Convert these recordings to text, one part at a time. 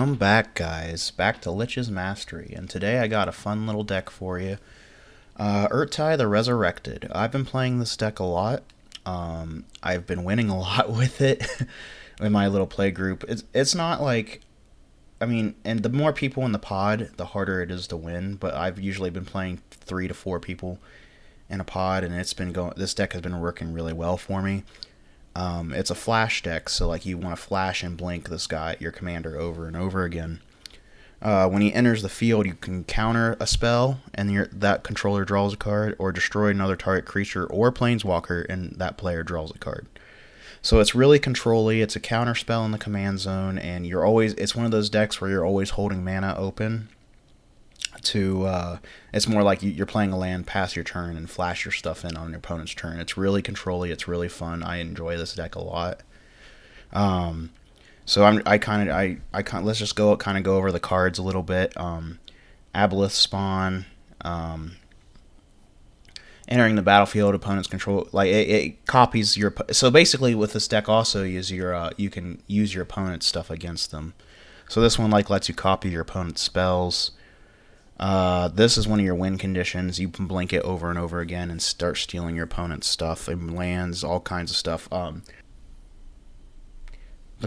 I'm back, guys. Back to Lich's Mastery, and today I got a fun little deck for you. Ertai the Resurrected. I've been playing this deck a lot. I've been winning a lot with it in my little play group. It's not like, and the more people in the pod, the harder it is to win. But I've usually been playing 3 to 4 people in a pod, and it's been going. This deck has been working really well for me. It's a flash deck, so like you want to flash and blink this guy, your commander, over and over again. When he enters the field, you can counter a spell, and that controller draws a card, or destroy another target creature or planeswalker, and that player draws a card. So it's really control-y. It's a counter spell in the command zone, and it's one of those decks where you're always holding mana open. It's more like you're playing a land, pass your turn, and flash your stuff in on your opponent's turn. It's really control-y. It's really fun. I enjoy this deck a lot. Let's just go over the cards a little bit. Aboleth Spawn, entering the battlefield, opponent's control, like it copies your. So basically, with this deck, also you can use your opponent's stuff against them. So this one lets you copy your opponent's spells. This is one of your win conditions. You can blink it over and over again and start stealing your opponent's stuff and lands, all kinds of stuff. The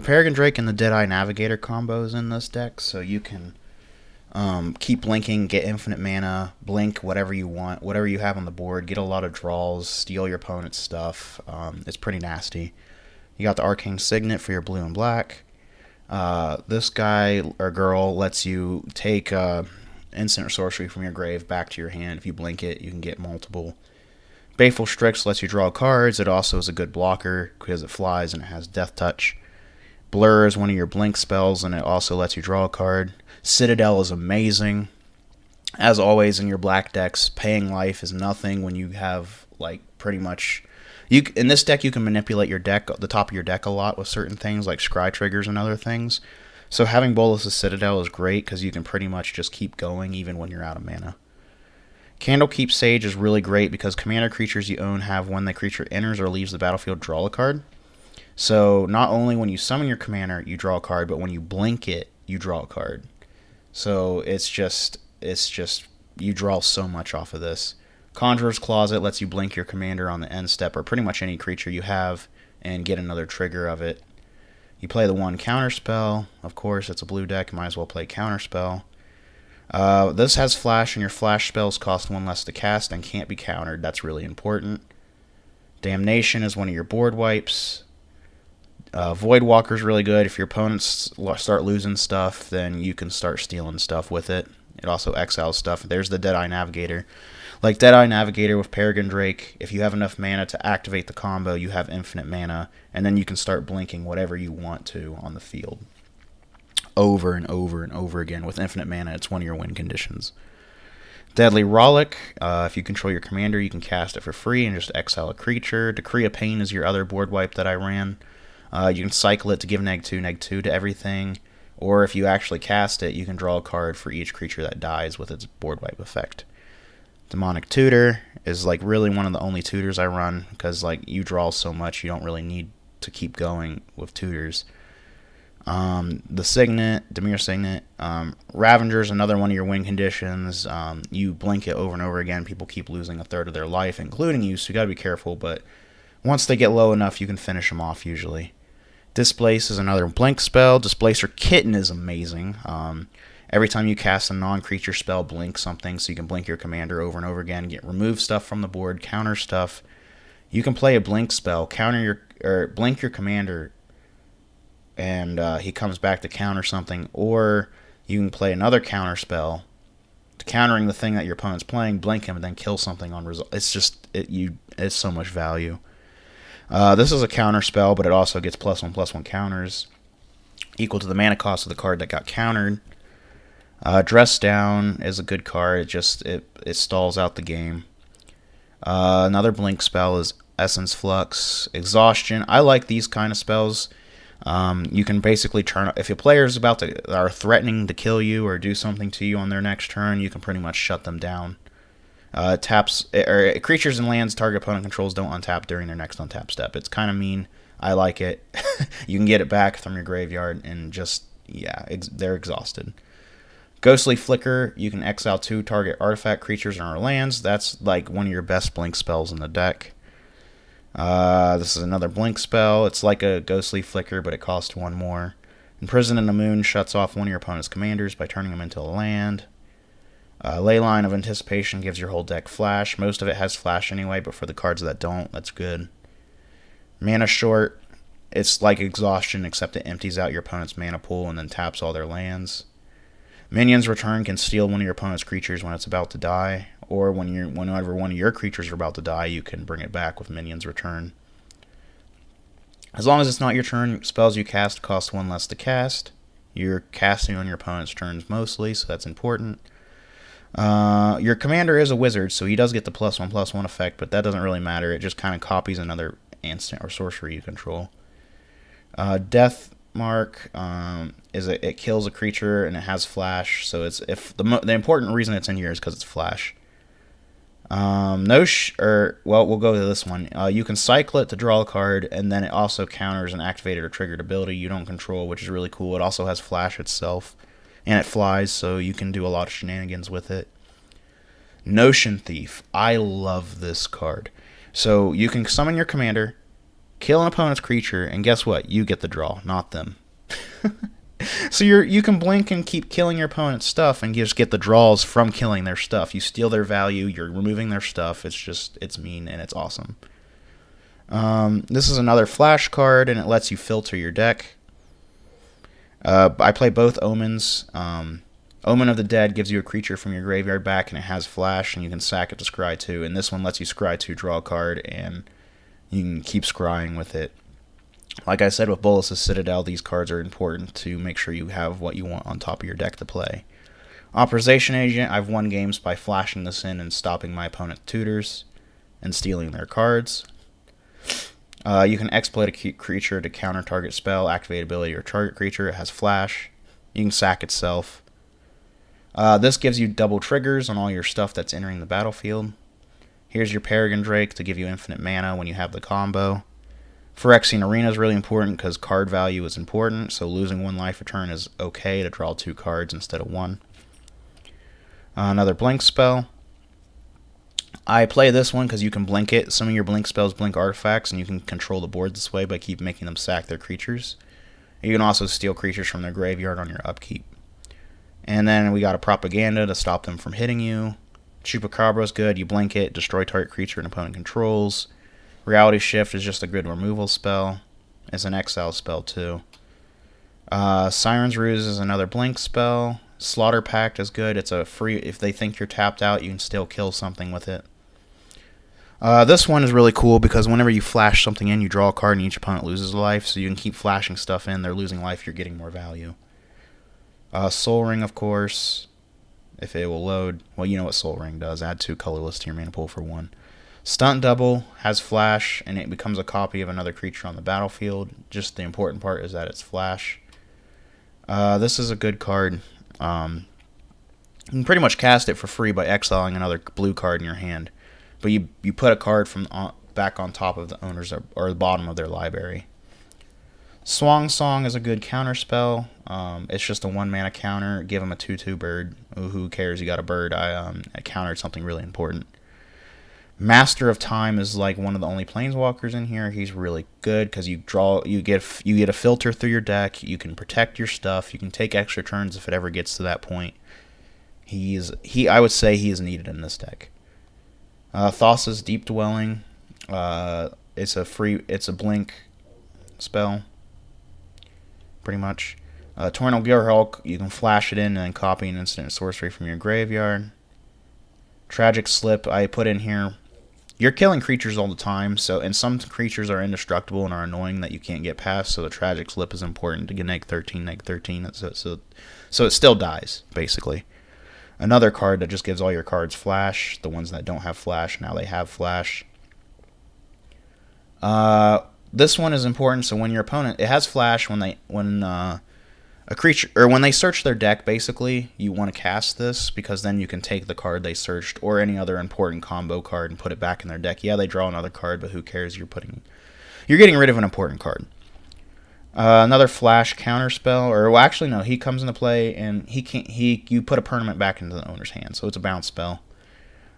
Peregrine Drake and the Deadeye Navigator combos in this deck, so you can keep blinking, get infinite mana, blink whatever you want, whatever you have on the board, get a lot of draws, steal your opponent's stuff. It's pretty nasty. You got the Arcane Signet for your blue and black. This guy or girl lets you take instant or sorcery from your grave back to your hand. If you blink it, you can get multiple. Baleful Strix lets you draw cards. It also is a good blocker because it flies and it has Death Touch. Blur is one of your blink spells, and it also lets you draw a card. Citadel is amazing. As always in your black decks, paying life is nothing when you have pretty much. In this deck, you can manipulate your deck, the top of your deck, a lot with certain things like scry triggers and other things. So having Bolas' Citadel is great because you can pretty much just keep going even when you're out of mana. Candlekeep Sage is really great because commander creatures you own have, when the creature enters or leaves the battlefield, draw a card. So not only when you summon your commander, you draw a card, but when you blink it, you draw a card. So it's just you draw so much off of this. Conjurer's Closet lets you blink your commander on the end step, or pretty much any creature you have, and get another trigger of it. You play the one counterspell. Of course, it's a blue deck. You might as well play counterspell. This has flash, and your flash spells cost 1 less to cast and can't be countered. That's really important. Damnation is one of your board wipes. Voidwalker is really good. If your opponents start losing stuff, then you can start stealing stuff with it. It also exiles stuff. There's the Deadeye Navigator. Like Deadeye Navigator with Peregrine Drake, if you have enough mana to activate the combo, you have infinite mana, and then you can start blinking whatever you want to on the field. Over and over and over again with infinite mana. It's one of your win conditions. Deadly Rollick, if you control your commander, you can cast it for free and just exile a creature. Decree of Pain is your other board wipe that I ran. You can cycle it to give -2/-2 to everything, or if you actually cast it, you can draw a card for each creature that dies with its board wipe effect. Demonic Tutor is really one of the only tutors I run, because you draw so much, you don't really need to keep going with tutors. The Signet, Demir Signet, Ravager is another one of your win conditions. You blink it over and over again, people keep losing a third of their life, including you, so you gotta be careful, but once they get low enough, you can finish them off usually. Displace is another blink spell. Displacer Kitten is amazing. Every time you cast a non-creature spell, blink something, so you can blink your commander over and over again, remove stuff from the board, counter stuff. You can play a blink spell, blink your commander, and he comes back to counter something, or you can play another counter spell, countering the thing that your opponent's playing, blink him, and then kill something on result. It's so much value. This is a counter spell, but it also gets +1/+1 counters, equal to the mana cost of the card that got countered. Dress Down is a good card. It stalls out the game. Another blink spell is Essence Flux. Exhaustion. I like these kind of spells. You can basically if your players are threatening to kill you or do something to you on their next turn, you can pretty much shut them down. Creatures and lands target opponent controls don't untap during their next untap step. It's kind of mean. I like it. You can get it back from your graveyard and just yeah, they're exhausted. Ghostly Flicker, you can exile 2 target artifact creatures or lands. That's like one of your best blink spells in the deck. This is another blink spell. It's like a Ghostly Flicker, but it costs 1 more. Imprison in the Moon shuts off one of your opponent's commanders by turning them into a land. Leyline of Anticipation gives your whole deck flash. Most of it has flash anyway, but for the cards that don't, that's good. Mana Short, it's like Exhaustion, except it empties out your opponent's mana pool and then taps all their lands. Minions Return can steal one of your opponent's creatures when it's about to die, or whenever one of your creatures are about to die, you can bring it back with Minions Return. As long as it's not your turn, spells you cast cost 1 less to cast. You're casting on your opponent's turns mostly, so that's important. Your commander is a wizard, so he does get the +1/+1 effect, but that doesn't really matter. It just kind of copies another instant or sorcery you control. Death Mark it kills a creature and it has flash, so it's the important reason it's in here is because it's flash. We'll go to this one. You can cycle it to draw a card, and then it also counters an activated or triggered ability you don't control, which is really cool. It also has flash itself, and it flies, so you can do a lot of shenanigans with it. Notion Thief. I love this card. So you can summon your commander, kill an opponent's creature, and guess what? You get the draw, not them. So you can blink and keep killing your opponent's stuff and just get the draws from killing their stuff. You steal their value, you're removing their stuff. It's mean and it's awesome. This is another flash card, and it lets you filter your deck. I play both Omens. Omen of the Dead gives you a creature from your graveyard back, and it has flash, and you can sack it to scry 2. And this one lets you scry 2, draw a card, and you can keep scrying with it. Like I said with Bolas' Citadel, these cards are important to make sure you have what you want on top of your deck to play. Authorization Agent, I've won games by flashing this in and stopping my opponent's tutors and stealing their cards. You can exploit a creature to counter target spell, activate ability, or target creature. It has flash. You can sack itself. This gives you double triggers on all your stuff that's entering the battlefield. Here's your Peregrine Drake to give you infinite mana when you have the combo. Phyrexian Arena is really important because card value is important, so losing 1 life a turn is okay to draw 2 cards instead of 1. Another blink spell. I play this one because you can blink it. Some of your blink spells blink artifacts, and you can control the board this way by keep making them sack their creatures. You can also steal creatures from their graveyard on your upkeep. And then we got a Propaganda to stop them from hitting you. Chupacabra is good. You blink it, destroy target creature an opponent controls. Reality Shift is just a good removal spell. It's an exile spell too. Siren's Ruse is another blink spell. Slaughter Pact is good. It's a free, if they think you're tapped out, you can still kill something with it. This one is really cool because whenever you flash something in, you draw a card and each opponent loses a life, so you can keep flashing stuff in. They're losing life, you're getting more value. Soul Ring, of course, if it will load. Well, you know what Soul Ring does. Add 2 colorless to your mana pool for 1. Stunt Double has flash, and it becomes a copy of another creature on the battlefield. Just the important part is that it's flash. This is a good card. You can pretty much cast it for free by exiling another blue card in your hand. But you put a card from back on top of the owner's or the bottom of their library. Swan Song is a good counter spell. It's just a 1 mana counter. Give him a 2/2 bird. Ooh, who cares? You got a bird. I countered something really important. Master of Time is like one of the only planeswalkers in here. He's really good because you get a filter through your deck. You can protect your stuff. You can take extra turns if it ever gets to that point. I would say he is needed in this deck. Thassa's Deep Dwelling. It's a blink spell. Pretty much. Tornal Gearhulk, you can flash it in and then copy an instant sorcery from your graveyard. Tragic Slip, I put in here. You're killing creatures all the time, and some creatures are indestructible and are annoying that you can't get past, so the Tragic Slip is important to get -13, so it still dies, basically. Another card that just gives all your cards flash. The ones that don't have flash, now they have flash. This one is important, so when your opponent, it has flash when a creature, or when they search their deck, basically, you want to cast this, because then you can take the card they searched, or any other important combo card, and put it back in their deck. Yeah, they draw another card, but who cares? You're getting rid of an important card. Another flash counter spell, or well, actually no, he comes into play and he can't. You put a permanent back into the owner's hand, so it's a bounce spell.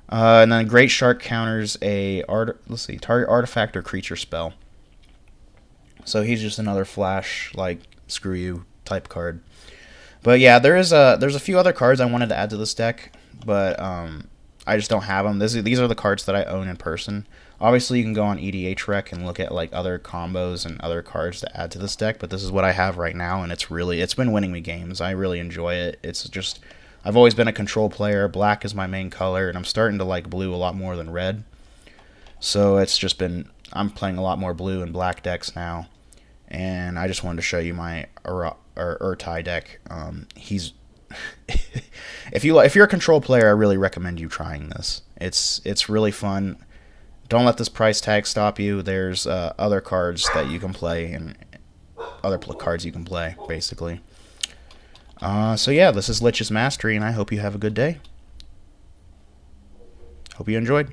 And then Great Shark counters a target artifact or creature spell. So he's just another flash like screw you type card. But yeah, there's a few other cards I wanted to add to this deck, but I just don't have them. These are the cards that I own in person. Obviously, you can go on EDH Rec and look at like other combos and other cards to add to this deck, but this is what I have right now, and it's been winning me games. I really enjoy it. It's just I've always been a control player. Black is my main color, and I'm starting to like blue a lot more than red. So it's just been I'm playing a lot more blue and black decks now, and I just wanted to show you my Ertai deck. He's if you're a control player, I really recommend you trying this. It's really fun. Don't let this price tag stop you. There's other cards that you can play and other cards you can play, basically. So yeah, this is Lich's Mastery, and I hope you have a good day. Hope you enjoyed.